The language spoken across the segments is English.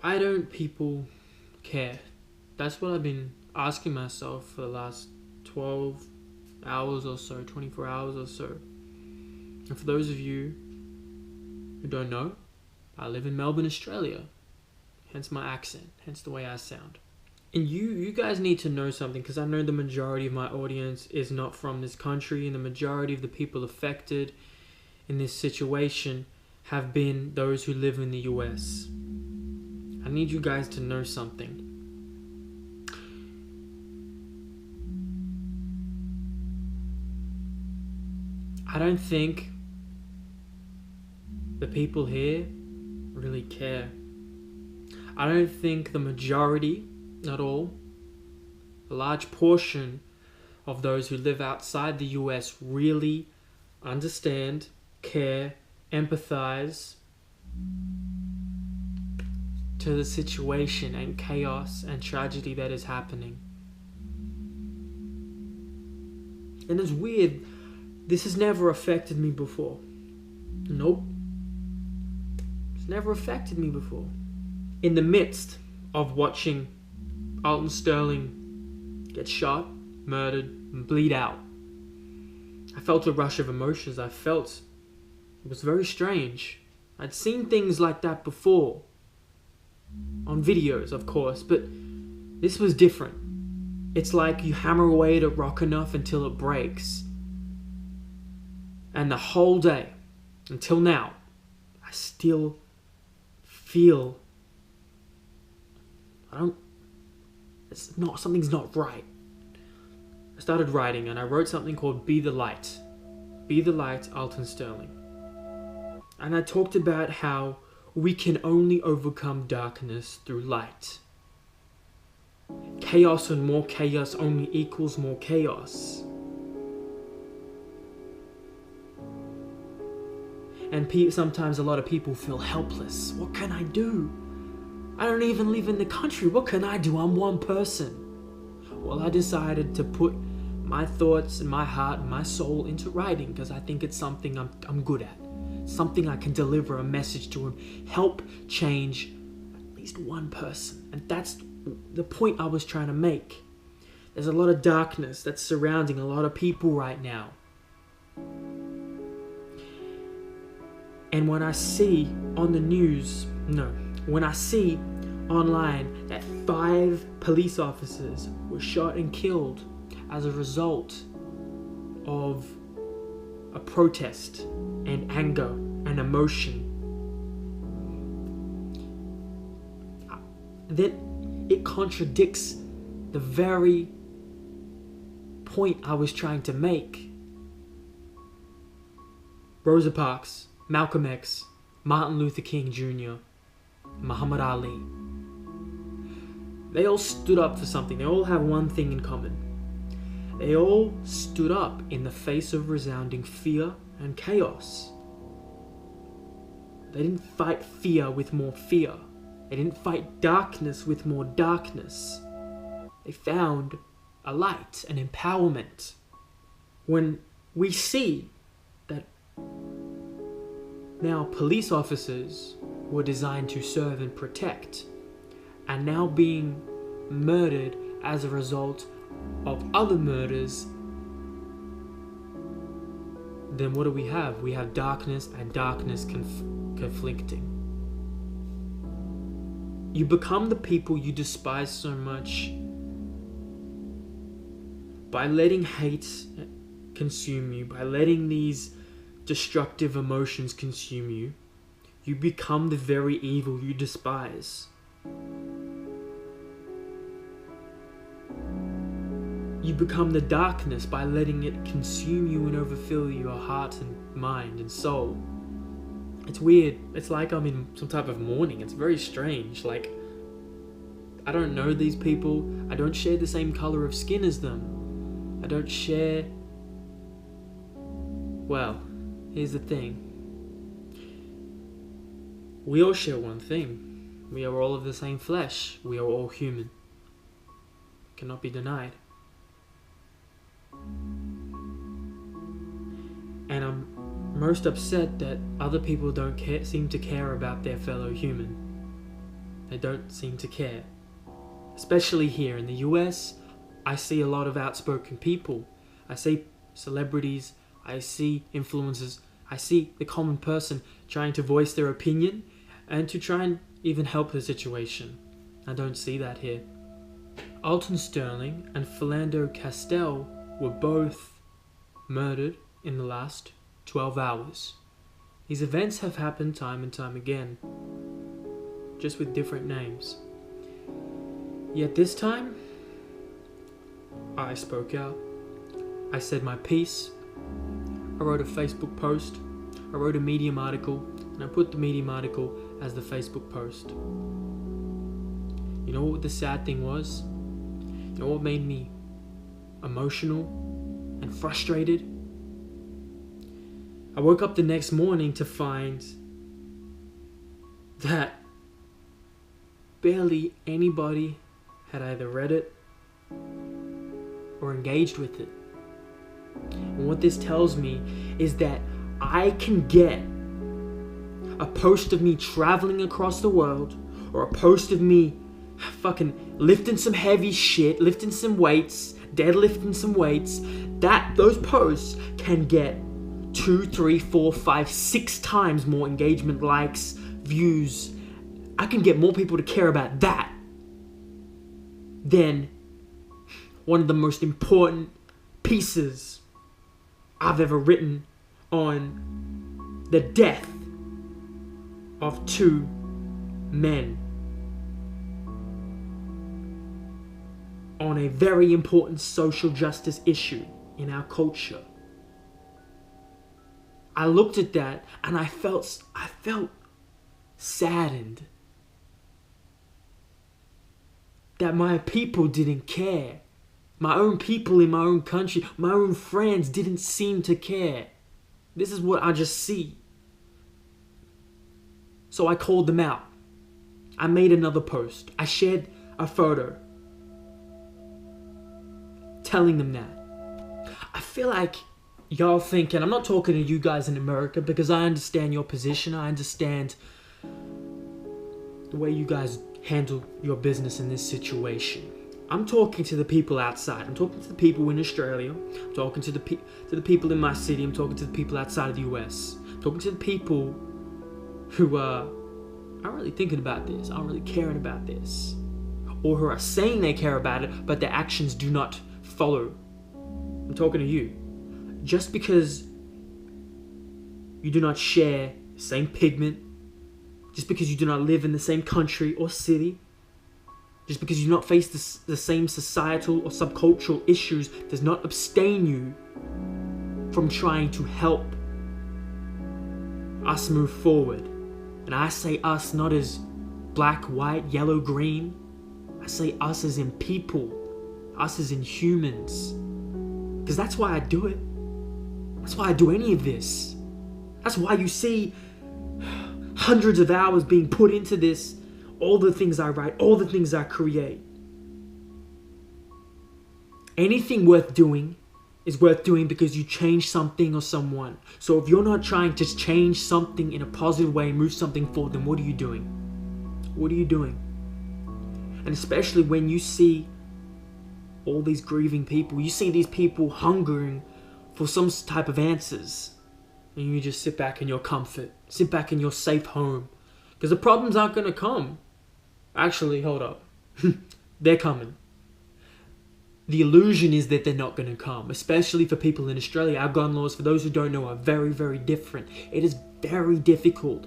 Why don't people care? That's what I've been asking myself for the last 12 hours or so, 24 hours or so. And for those of you who don't know, I live in Melbourne, Australia. Hence my accent, hence the way I sound. And you guys need to know something, because I know the majority of my audience is not from this country, and the majority of the people affected in this situation have been those who live in the US. I need you guys to know something. I don't think the people here really care. I don't think the majority, not all, a large portion of those who live outside the US really understand, care, empathize to the situation and chaos and tragedy that is happening. And it's weird, this has never affected me before. Nope. It's never affected me before. In the midst of watching Alton Sterling get shot, murdered, and bleed out, I felt a rush of emotions. I felt it was very strange. I'd seen things like that before. On videos, of course, but this was different. It's like you hammer away at a rock enough until it breaks. And the whole day, until now, I still feel something's not right. I started writing, and I wrote something called Be the Light. Be the Light, Alton Sterling. And I talked about how we can only overcome darkness through light. Chaos and more chaos only equals more chaos. And sometimes a lot of people feel helpless. What can I do? I don't even live in the country. What can I do? I'm one person. Well, I decided to put my thoughts and my heart and my soul into writing, because I think it's something I'm good at. Something I can deliver a message to and help change at least one person. And that's the point I was trying to make. There's a lot of darkness that's surrounding a lot of people right now. And when I see on the news, when I see online that 5 police officers were shot and killed as a result of a protest and anger and emotion, then it contradicts the very point I was trying to make. Rosa Parks, Malcolm X, Martin Luther King Jr., Muhammad Ali. They all stood up for something. They all have one thing in common. They all stood up in the face of resounding fear and chaos. They didn't fight fear with more fear. They didn't fight darkness with more darkness. They found a light, an empowerment. When we see that now police officers were designed to serve and protect are now being murdered as a result of other murders, then what do we have? We have darkness and darkness conflicting. You become the people you despise so much by letting hate consume you, by letting these destructive emotions consume you. You become the very evil you despise. You become the darkness by letting it consume you and overfill your heart and mind and soul. It's weird. It's like I'm in some type of mourning. It's very strange. Like, I don't know these people. I don't share the same color of skin as them. I don't share... Well, here's the thing. We all share one thing. We are all of the same flesh. We are all human. Cannot be denied. And I'm most upset that other people don't seem to care about their fellow human. They don't seem to care. Especially here in the US, I see a lot of outspoken people. I see celebrities, I see influencers, I see the common person trying to voice their opinion and to try and even help the situation. I don't see that here. Alton Sterling and Philando Castile were both murdered in the last 12 hours. These events have happened time and time again, just with different names. Yet this time, I spoke out. I said my piece. I wrote a Facebook post. I wrote a Medium article, and I put the Medium article as the Facebook post. You know what the sad thing was? You know what made me emotional and frustrated? I woke up the next morning to find that barely anybody had either read it or engaged with it. And what this tells me is that I can get a post of me traveling across the world, or a post of me fucking lifting some heavy shit, lifting some weights, deadlifting some weights. Those posts can get 2, 3, 4, 5, 6 times more engagement, likes, views. I can get more people to care about that than one of the most important pieces I've ever written on the death of 2 men on a very important social justice issue in our culture. I looked at that and I felt saddened that my people didn't care. My own people in my own country, my own friends didn't seem to care. This is what I just see. So I called them out. I made another post. I shared a photo telling them that. I feel like y'all thinking, I'm not talking to you guys in America because I understand your position. I understand the way you guys handle your business in this situation. I'm talking to the people outside. I'm talking to the people in Australia. I'm talking to the people in my city. I'm talking to the people outside of the US. I'm talking to the people who aren't really thinking about this, aren't really caring about this, or who are saying they care about it, but their actions do not follow. I'm talking to you. Just because you do not share the same pigment, just because you do not live in the same country or city, just because you do not face the same societal or subcultural issues does not abstain you from trying to help us move forward. And I say us not as black, white, yellow, green. I say us as in people, us as in humans. Because that's why I do it. That's why I do any of this. That's why you see hundreds of hours being put into this. All the things I write, all the things I create. Anything worth doing is worth doing because you change something or someone. So if you're not trying to change something in a positive way, move something forward, then what are you doing? What are you doing? And especially when you see all these grieving people, you see these people hungering for some type of answers, and you just sit back in your comfort, sit back in your safe home, because the problems aren't going to come. Actually, hold up. They're coming. The illusion is that they're not going to come, especially for people in Australia. Our gun laws, for those who don't know, are very, very different. It is very difficult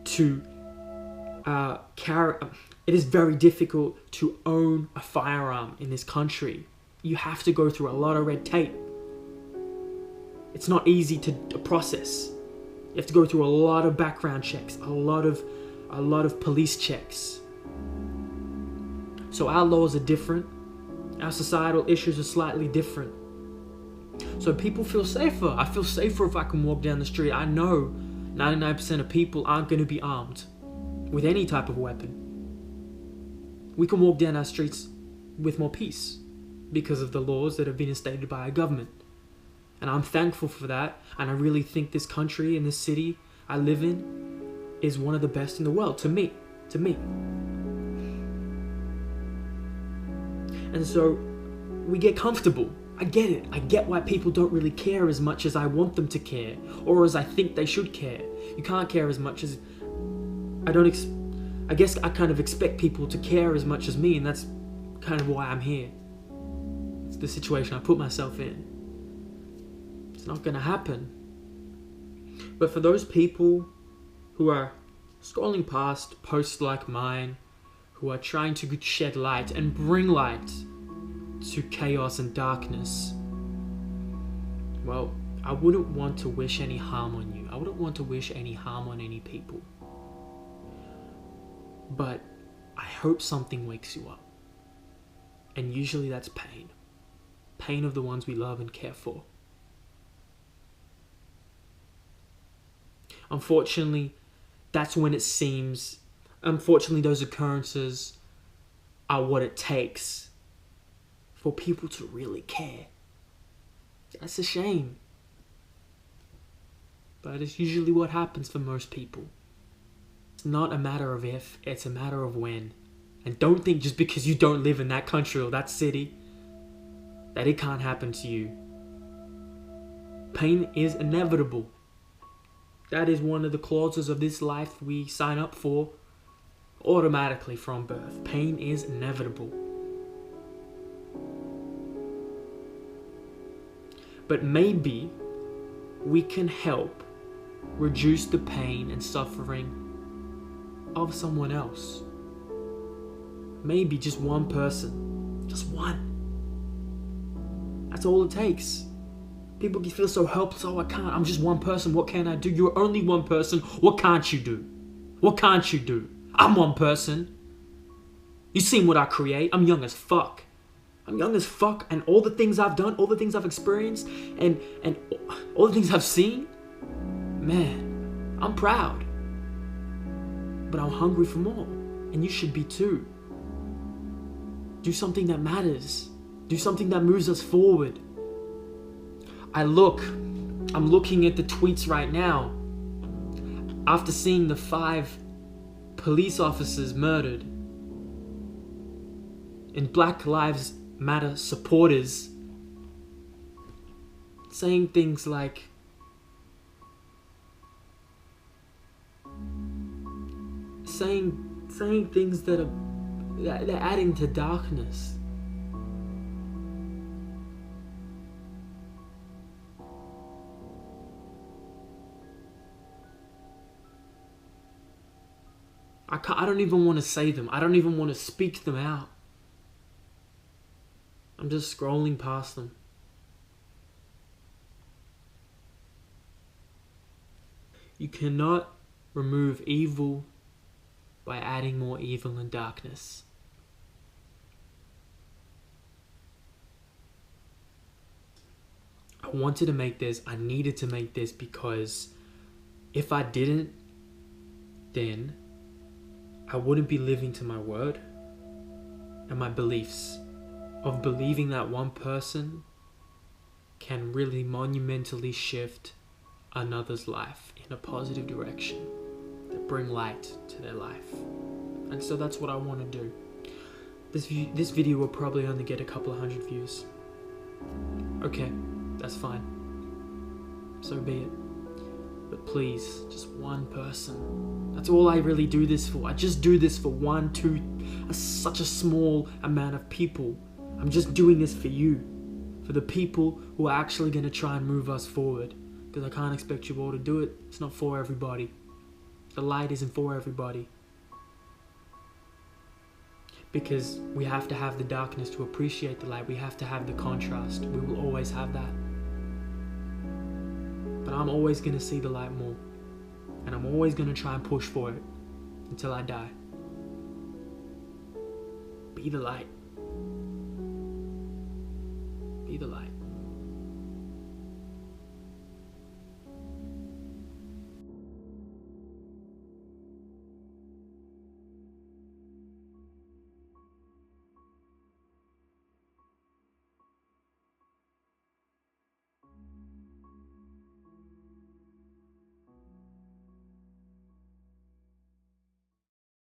to It is very difficult to own a firearm in this country. You have to go through a lot of red tape. It's not easy to process. You have to go through a lot of background checks, a lot of police checks. So our laws are different. Our societal issues are slightly different. So people feel safer. I feel safer if I can walk down the street. I know 99% of people aren't going to be armed with any type of weapon. We can walk down our streets with more peace because of the laws that have been instated by our government. And I'm thankful for that. And I really think this country and this city I live in is one of the best in the world, to me. And so we get comfortable. I get it. I get why people don't really care as much as I want them to care, or as I think they should care. You can't care as much as I guess I kind of expect people to care as much as me, and that's kind of why I'm here. It's the situation I put myself in. It's not gonna happen. But for those people who are scrolling past posts like mine, who are trying to shed light and bring light to chaos and darkness, well, I wouldn't want to wish any harm on you. I wouldn't want to wish any harm on any people. But I hope something wakes you up. And usually that's pain. Pain of the ones we love and care for. Unfortunately, that's when it seems, unfortunately those occurrences are what it takes for people to really care. That's a shame. But it's usually what happens for most people. It's not a matter of if, it's a matter of when. And don't think just because you don't live in that country or that city that it can't happen to you. Pain is inevitable. That is one of the clauses of this life we sign up for automatically from birth. Pain is inevitable. But maybe we can help reduce the pain and suffering of someone else. Maybe just one person. Just one. That's all it takes. People can feel so helpless. Oh, I can't. I'm just one person. What can I do? You're only one person. What can't you do? What can't you do? I'm one person. You seen what I create? I'm young as fuck. I'm young as fuck, and all the things I've done, all the things I've experienced, and all the things I've seen, man, I'm proud. But I'm hungry for more, and you should be too. Do something that matters. Do something that moves us forward. I'm looking at the tweets right now after seeing the 5 police officers murdered and Black Lives Matter supporters saying things like, saying things that they're adding to darkness. I don't even want to say them. I don't even want to speak them out. I'm just scrolling past them. You cannot remove evil by adding more evil and darkness. I wanted to make this. I needed to make this because if I didn't, then I wouldn't be living to my word and my beliefs of believing that one person can really monumentally shift another's life in a positive direction, that bring light to their life. And so that's what I want to do. This video will probably only get a couple of 100 views. Okay, that's fine. So be it. But please, just one person. That's all I really do this for. I just do this for such a small amount of people. I'm just doing this for you. For the people who are actually going to try and move us forward. Because I can't expect you all to do it. It's not for everybody. The light isn't for everybody. Because we have to have the darkness to appreciate the light. We have to have the contrast. We will always have that. But I'm always going to see the light more. And I'm always going to try and push for it until I die. Be the light. Be the light.